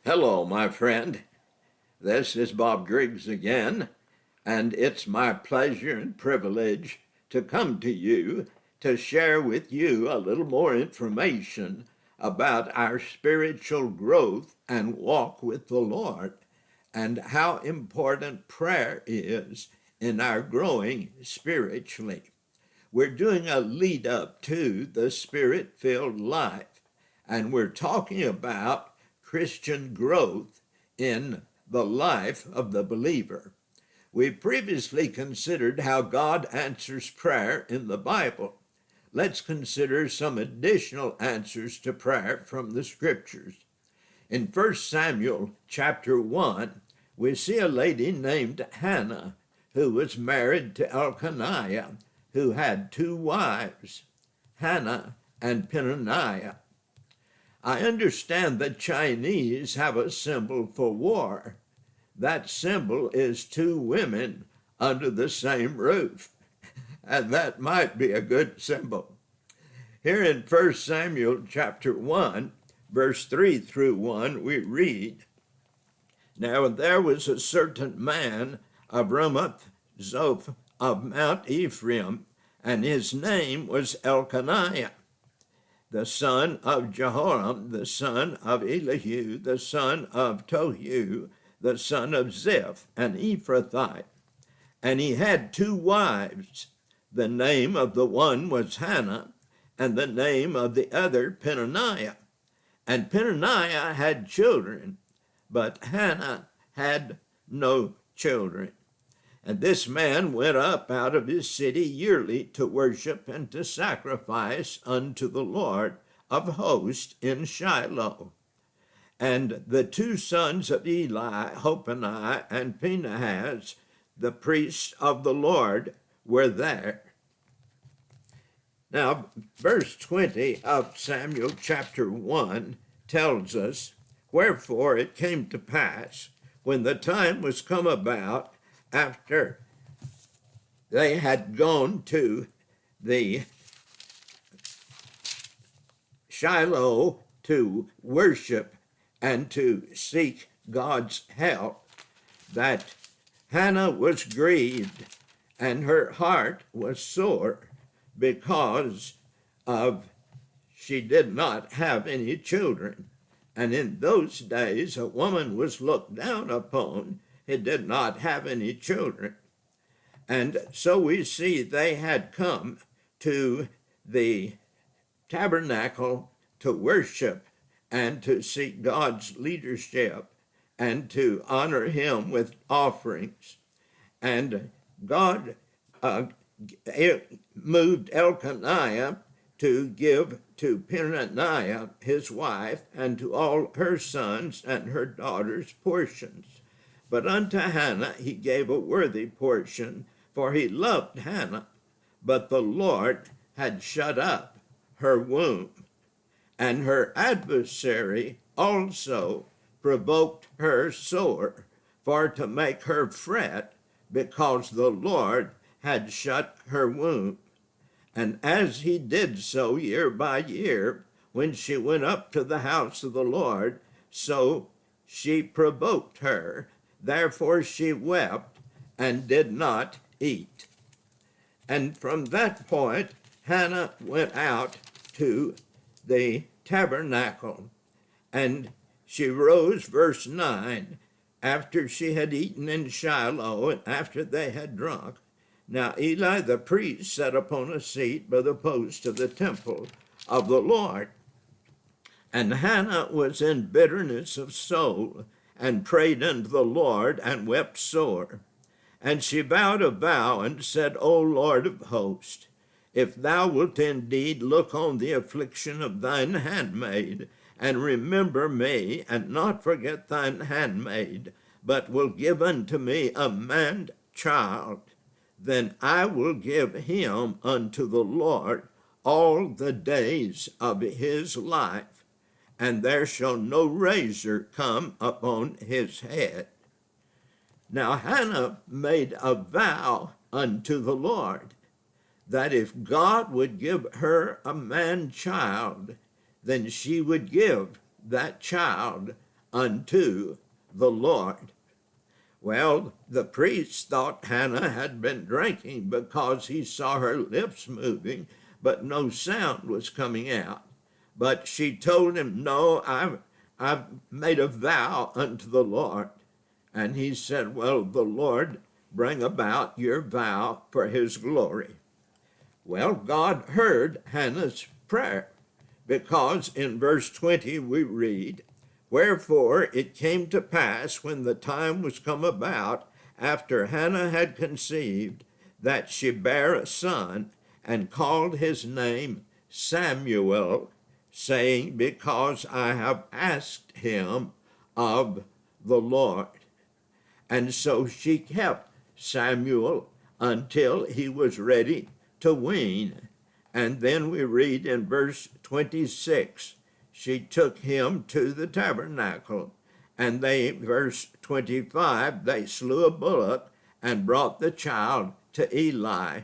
Hello, my friend. This is Bob Griggs again, and it's my pleasure and privilege to come to you to share with you a little more information about our spiritual growth and walk with the Lord and how important prayer is in our growing spiritually. We're doing a lead up to the Spirit-filled life, and we're talking about Christian growth in the life of the believer. We previously considered how God answers prayer in the Bible. Let's consider some additional answers to prayer from the scriptures. In 1 Samuel chapter 1, we see a lady named Hannah who was married to Elkanah, who had two wives, Hannah and Phininnah. I understand that Chinese have a symbol for war. That symbol is two women under the same roof, and that might be a good symbol. Here in 1 Samuel chapter 1, verse 3 through 1, we read, "Now there was a certain man of Ramoth Zoph of Mount Ephraim, and his name was Elkanah, the son of Jehoram, the son of Elihu, the son of Tohu, the son of Ziph, an Ephrathite. And he had two wives. The name of the one was Hannah, and the name of the other Peninnah. And Peninnah had children, but Hannah had no children. And this man went up out of his city yearly to worship and to sacrifice unto the Lord of hosts in Shiloh. And the two sons of Eli, Hophni and Phinehas, the priests of the Lord, were there." Now, verse 20 of Samuel chapter 1 tells us, "Wherefore it came to pass, when the time was come about, after they had gone to the Shiloh to worship and to seek God's help, that Hannah was grieved and her heart was sore because of she did not have any children. And in those days, a woman was looked down upon who did not have any children. And so we see they had come to the tabernacle to worship and to seek God's leadership and to honor him with offerings. And God moved Elkanah to give to Peninnah, his wife, and to all her sons and her daughters portions. But unto Hannah he gave a worthy portion, for he loved Hannah. But the Lord had shut up her womb. And her adversary also provoked her sore, for to make her fret, because the Lord had shut her womb. And as he did so year by year, when she went up to the house of the Lord, so she provoked her. Therefore she wept and did not eat." And from that point, Hannah went out to the tabernacle, and she rose, verse 9, after she had eaten in Shiloh, and after they had drunk. Now Eli the priest sat upon a seat by the post of the temple of the Lord. And Hannah was in bitterness of soul, and prayed unto the Lord, and wept sore. And she vowed a vow, and said, O Lord of hosts, if thou wilt indeed look on the affliction of thine handmaid, and remember me, and not forget thine handmaid, but will give unto me a man child, then I will give him unto the Lord all the days of his life, and there shall no razor come upon his head. Now Hannah made a vow unto the Lord, that if God would give her a man child, then she would give that child unto the Lord. Well, the priest thought Hannah had been drinking because he saw her lips moving, but no sound was coming out. But she told him, no, I've made a vow unto the Lord. And he said, well, the Lord bring about your vow for his glory. Well, God heard Hannah's prayer, because in verse 20 we read, wherefore it came to pass when the time was come about, after Hannah had conceived, that she bare a son, and called his name Samuel, saying, because I have asked him of the Lord. And so she kept Samuel until he was ready to wean. And then we read in verse 26, she took him to the tabernacle. And verse 25, they slew a bullock and brought the child to Eli.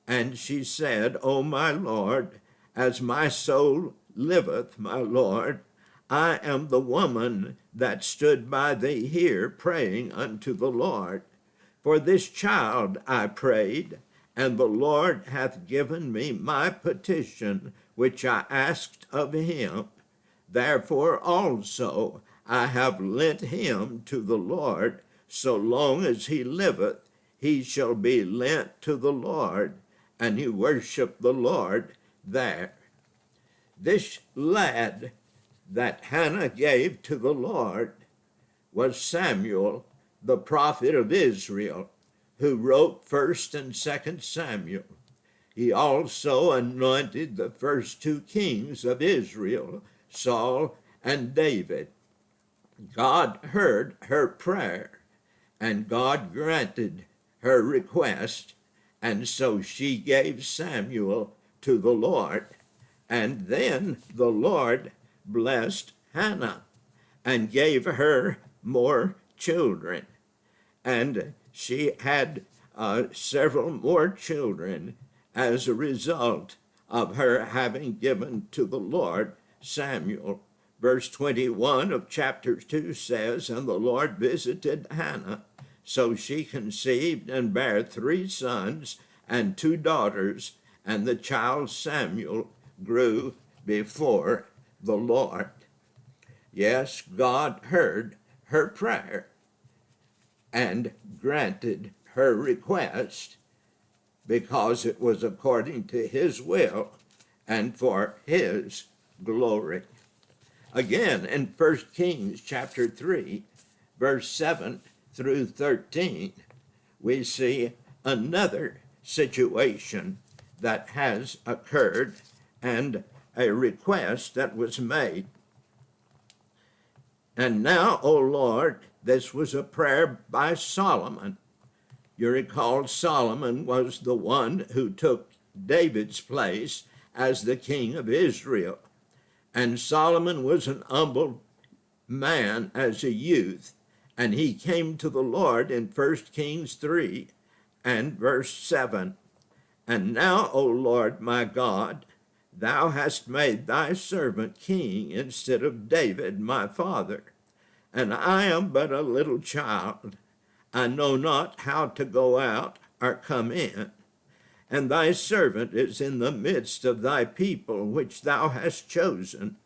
And she said, O my Lord, as my soul liveth, my Lord, I am the woman that stood by thee here praying unto the Lord. For this child I prayed, and the Lord hath given me my petition, which I asked of him. Therefore also I have lent him to the Lord. So long as he liveth, he shall be lent to the Lord. And he worshiped the Lord there. This lad that Hannah gave to the Lord was Samuel, the prophet of Israel, who wrote 1st and 2nd Samuel. He also anointed the first two kings of Israel, Saul and David. God heard her prayer, and God granted her request, and so she gave Samuel to the Lord. And then the Lord blessed Hannah and gave her more children. And she had several more children as a result of her having given to the Lord Samuel. Verse 21 of chapter 2 says, and the Lord visited Hannah, so she conceived and bare 3 sons and 2 daughters, and the child Samuel grew before the Lord. Yes, God heard her prayer and granted her request because it was according to his will and for his glory. Again, in 1 Kings chapter 3, verse 7 through 13, we see another situation that has occurred and a request that was made. And now, O Lord, this was a prayer by Solomon. You recall Solomon was the one who took David's place as the king of Israel. And Solomon was an humble man as a youth, and he came to the Lord in 1 Kings 3 and verse 7. And now, O Lord my God, thou hast made thy servant king instead of David my father, and I am but a little child. I know not how to go out or come in. And thy servant is in the midst of thy people which thou hast chosen,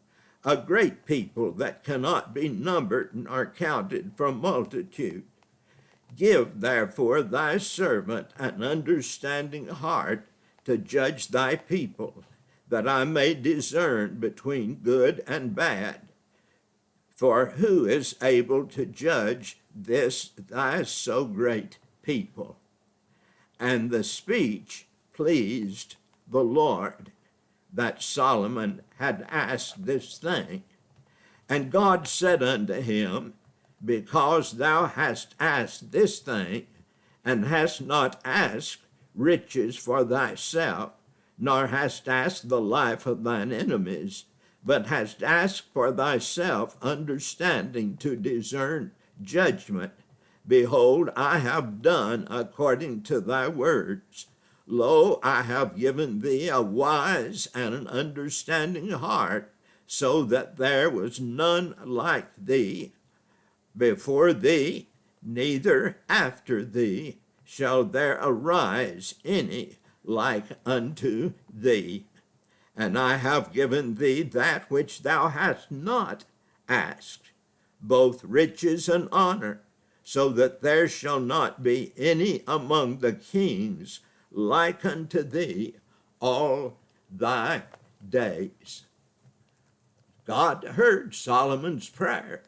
a great people that cannot be numbered nor counted for multitude. Give therefore thy servant an understanding heart to judge thy people, that I may discern between good and bad. For who is able to judge this thy so great people? And the speech pleased the Lord, that Solomon had asked this thing. And God said unto him, because thou hast asked this thing, and hast not asked riches for thyself, nor hast asked the life of thine enemies, but hast asked for thyself understanding to discern judgment, behold, I have done according to thy words. Lo, I have given thee a wise and an understanding heart, so that there was none like thee. Before thee, neither after thee, shall there arise any like unto thee. And I have given thee that which thou hast not asked, both riches and honor, so that there shall not be any among the kings like unto thee all thy days. God heard Solomon's prayer,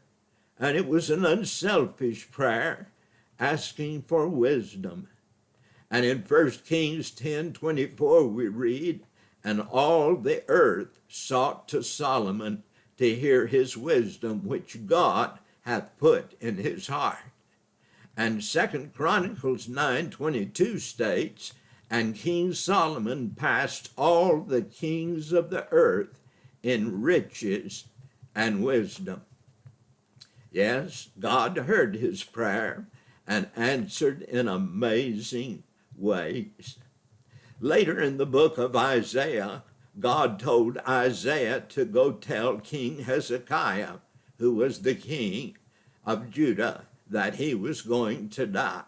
and it was an unselfish prayer, asking for wisdom. And in 1 Kings 10:24 we read, and all the earth sought to Solomon to hear his wisdom, which God hath put in his heart. And 2 Chronicles 9:22 states, and King Solomon passed all the kings of the earth in riches and wisdom. Yes, God heard his prayer and answered in amazing ways. Later in the book of Isaiah, God told Isaiah to go tell King Hezekiah, who was the king of Judah, that he was going to die.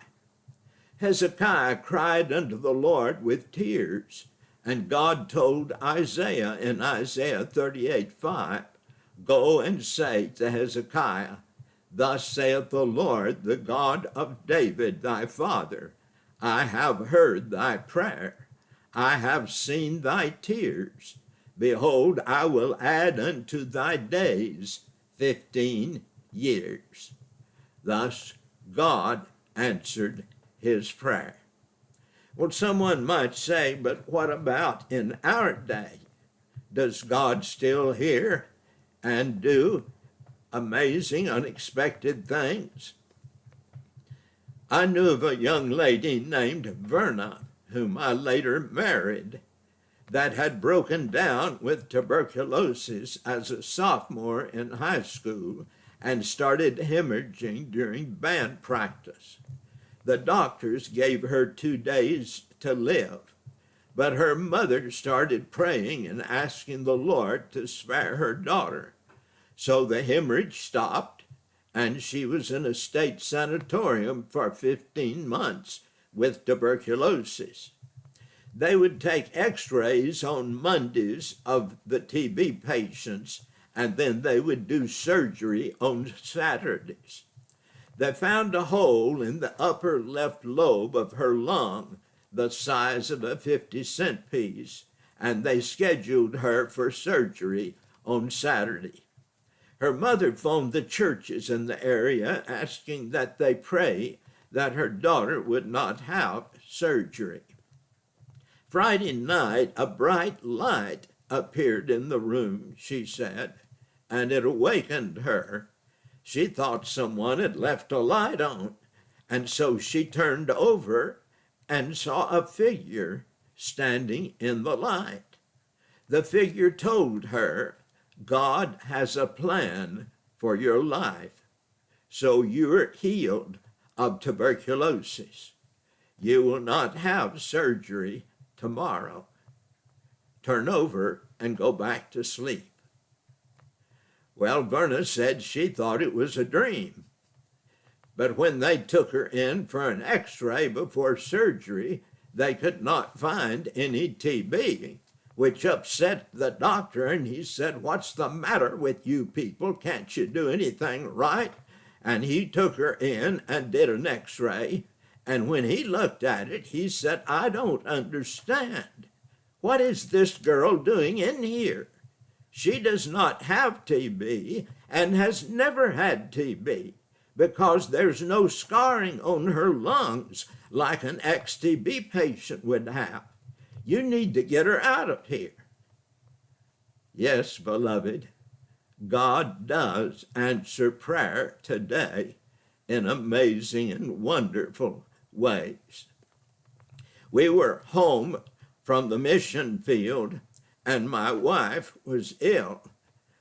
Hezekiah cried unto the Lord with tears, and God told Isaiah in Isaiah 38:5, go and say to Hezekiah, thus saith the Lord, the God of David thy father, I have heard thy prayer, I have seen thy tears. Behold, I will add unto thy days 15 years. Thus God answered his prayer. Well, someone might say, but what about in our day? Does God still hear and do amazing, unexpected things? I knew of a young lady named Verna, whom I later married, that had broken down with tuberculosis as a sophomore in high school and started hemorrhaging during band practice. The doctors gave her 2 days to live, but her mother started praying and asking the Lord to spare her daughter. So the hemorrhage stopped, and she was in a state sanatorium for 15 months with tuberculosis. They would take x-rays on Mondays of the TB patients, and then they would do surgery on Saturdays. They found a hole in the upper left lobe of her lung, the size of a 50-cent piece, and they scheduled her for surgery on Saturday. Her mother phoned the churches in the area asking that they pray that her daughter would not have surgery. Friday night, a bright light appeared in the room, she said, and it awakened her. She thought someone had left a light on, and so she turned over and saw a figure standing in the light. The figure told her, God has a plan for your life, so you're healed of tuberculosis. You will not have surgery tomorrow. Turn over and go back to sleep. Well, Verna said she thought it was a dream. But when they took her in for an x-ray before surgery, they could not find any TB, which upset the doctor, and he said, what's the matter with you people? Can't you do anything right? And he took her in and did an x-ray, and when he looked at it, he said, I don't understand. What is this girl doing in here? She does not have TB and has never had TB because there's no scarring on her lungs like an ex-TB patient would have. You need to get her out of here. Yes, beloved, God does answer prayer today in amazing and wonderful ways. We were home from the mission field, and my wife was ill.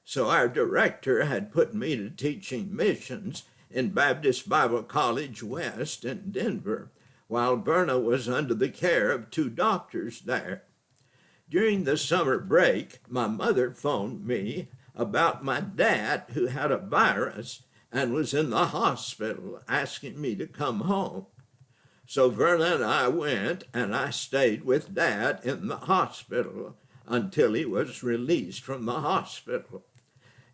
So our director had put me to teaching missions in Baptist Bible College West in Denver, while Verna was under the care of 2 doctors there. During the summer break, my mother phoned me about my dad who had a virus and was in the hospital asking me to come home. So Verna and I went, and I stayed with Dad in the hospital until he was released from the hospital.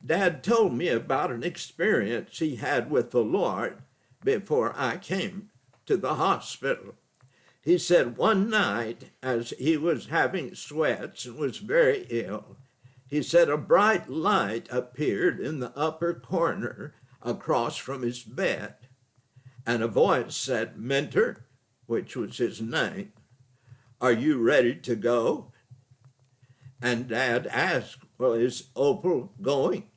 Dad told me about an experience he had with the Lord before I came to the hospital. He said one night, as he was having sweats and was very ill, he said a bright light appeared in the upper corner across from his bed. And a voice said, "Mentor," which was his name, "are you ready to go?" And Dad asked, "Well, is Opal going?"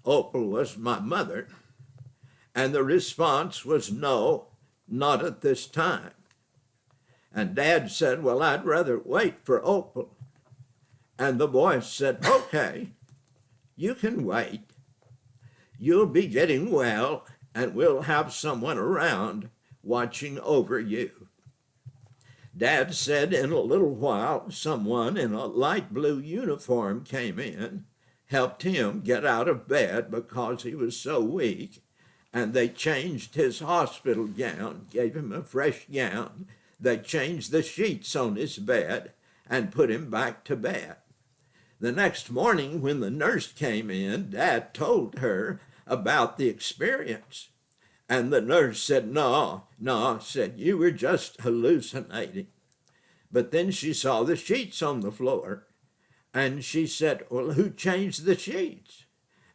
Opal was my mother. And the response was, "No, not at this time." And Dad said, "Well, I'd rather wait for Opal." And the voice said, "Okay, you can wait. You'll be getting well, and we'll have someone around watching over you." Dad said in a little while, someone in a light blue uniform came in, helped him get out of bed because he was so weak, and they changed his hospital gown, gave him a fresh gown. They changed the sheets on his bed and put him back to bed. The next morning, when the nurse came in, Dad told her about the experience. And the nurse said, no, said, "You were just hallucinating." But then she saw the sheets on the floor, and she said, "Well, who changed the sheets?"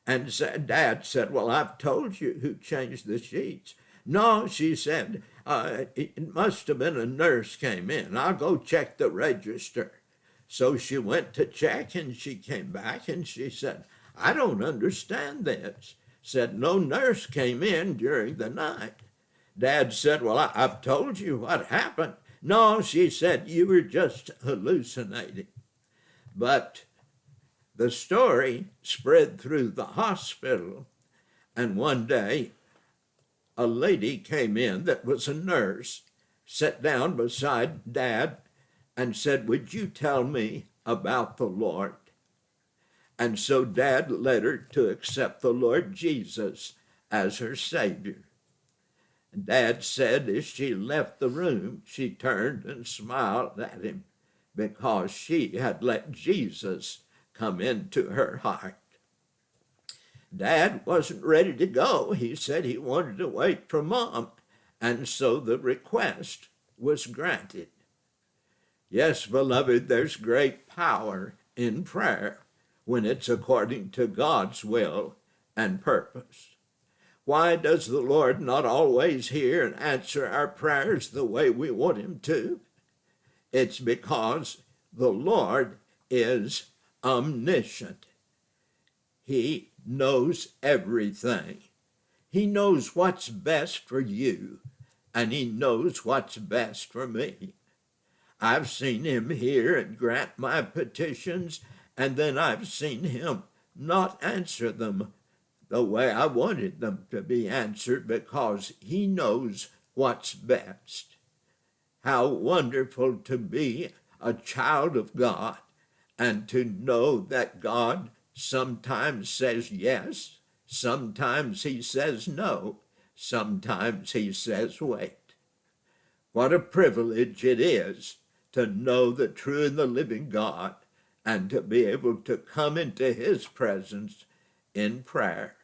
And Dad said, "Well, I've told you who changed the sheets." "No," she said, "it must have been a nurse came in. I'll go check the register." So she went to check, and she came back, and she said, "I don't understand this." Said, "No nurse came in during the night." Dad said, "Well, I've told you what happened." "No," she said, "you were just hallucinating." But the story spread through the hospital, and one day a lady came in that was a nurse, sat down beside Dad, and said, "Would you tell me about the Lord?" And so Dad led her to accept the Lord Jesus as her Savior. And Dad said as she left the room, she turned and smiled at him because she had let Jesus come into her heart. Dad wasn't ready to go. He said he wanted to wait for Mom, and so the request was granted. Yes, beloved, there's great power in prayer when it's according to God's will and purpose. Why does the Lord not always hear and answer our prayers the way we want him to? It's because the Lord is omniscient. He knows everything. He knows what's best for you, and he knows what's best for me. I've seen him hear and grant my petitions, and then I've seen him not answer them the way I wanted them to be answered because he knows what's best. How wonderful to be a child of God and to know that God sometimes says yes, sometimes he says no, sometimes he says wait. What a privilege it is to know the true and the living God and to be able to come into his presence in prayer.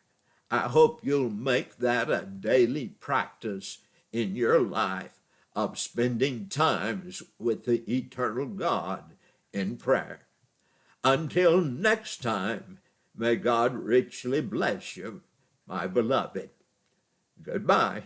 I hope you'll make that a daily practice in your life of spending times with the eternal God in prayer. Until next time, may God richly bless you, my beloved. Goodbye.